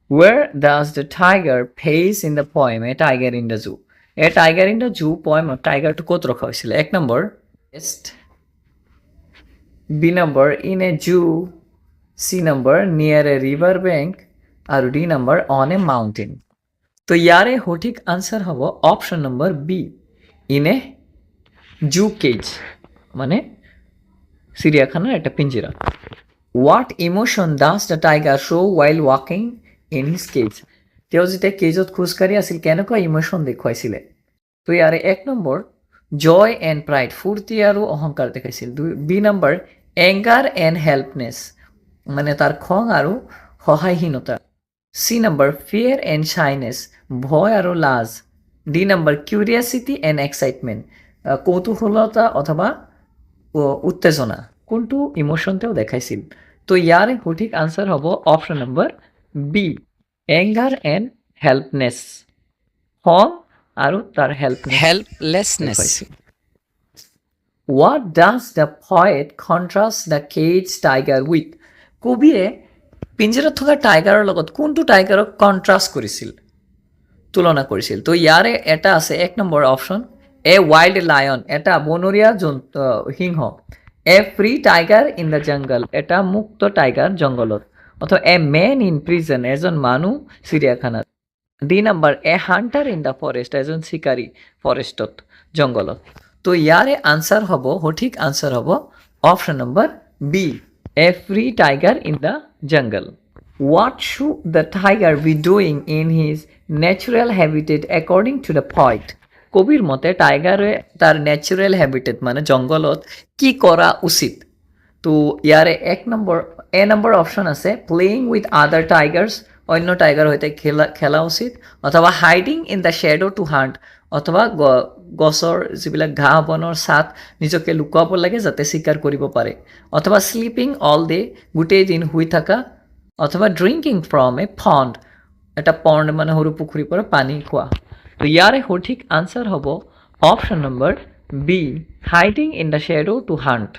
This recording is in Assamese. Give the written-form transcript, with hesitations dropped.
Where does the tiger face in the poem A Tiger in the Zoo? A Tiger in the Zoo poem tiger to কত রাখা হয়েছিল? এক নম্বর West, B number in a zoo, C number near a river bank, are D number on a mountain. তো ইয়ারে সঠিক আনসার হব option number B, in a zoo cage, মানে চিড়িয়াখানার একটা পিঞ্জিরা। What emotion does the tiger show' while ৱাকিং ইন হিজ কেজ? তেওঁ যেতিয়া কেজত খোজকাঢ়ি আছিল কেনেকুৱা ইমোশ্যন দেখুৱাইছিলে? তো ইয়াৰে এক নম্বৰ জয় এণ্ড প্ৰাইড, ফূৰ্তি আৰু অহংকাৰ দেখাইছিল। বি নম্বৰ এংগাৰ এণ্ড হেল্পনেছ, মানে তাৰ খং আৰু সহায়হীনতা। চি নম্বৰ ফিয়াৰ এণ্ড শ্বাইনেছ, ভয় আৰু লাজ। ডি নম্বৰ কিউৰিয়াচিটি এণ্ড এক্সাইটমেণ্ট, কৌতূহলতা অথবা উত্তেজনা। কোনটো ইমোশ্যন তেওঁ দেখাইছিল? তো ইয়াৰে সঠিক আনচাৰ হ'ব option number B, anger and helplessness, খং আৰু তাৰ helplessness. What does the poet contrast the cage tiger with? কবিয়ে পিঞ্জৰাত থকা টাইগাৰৰ লগত কোনটো টাইগাৰক কণ্ট্ৰাষ্ট কৰিছিল, তুলনা কৰিছিল? তো ইয়াৰে এটা আছে এক number option a wild lion, এটা বনৰীয়া জন্তু সিংহ। A free tiger in the jungle, এটা মুক্ত টাইগাৰ জংঘলত। অথবা এ মেন ইন প্ৰিজন, এজন মানুহ চিৰিয়াখানাত। D number A Hunter in the forest, এজন চিকাৰী ফৰেষ্টত, জংঘলত। তো ইয়াৰে আনচাৰ হ'ব, সঠিক আনচাৰ হ'ব option number B, a free tiger in the jungle. What should the tiger be doing in his natural habitat according to the poet? কবির মতে টাইগারে তার ন্যাচারাল হ্যাবিটেট মানে জঙ্গলত কি করা উচিত? তো ইয়ারে এক নম্বর এ নম্বর অপশন আছে প্লেয়িং উইথ আদার টাইগার্স, অন্য টাইগার হইতে খেলা উচিত। অথবা hiding in the shadow to hunt, অথবা গছৰ যিবিলাক ঘাঁহ বনৰ ছাট নিজকে লুকুৱাব লাগে যাতে চিকাৰ কৰিব পাৰে। অথবা শ্লিপিং অল ডে, গোটেই দিন শুই থকা। অথবা ড্ৰিংকিং ফ্ৰম এ পণ্ড, এটা পণ্ড মানে সৰু পুখুৰীৰ পৰা পানী খোৱা। তো ইয়াৰে সঠিক আনচাৰ হ'ব option number B, hiding in the shadow to hunt.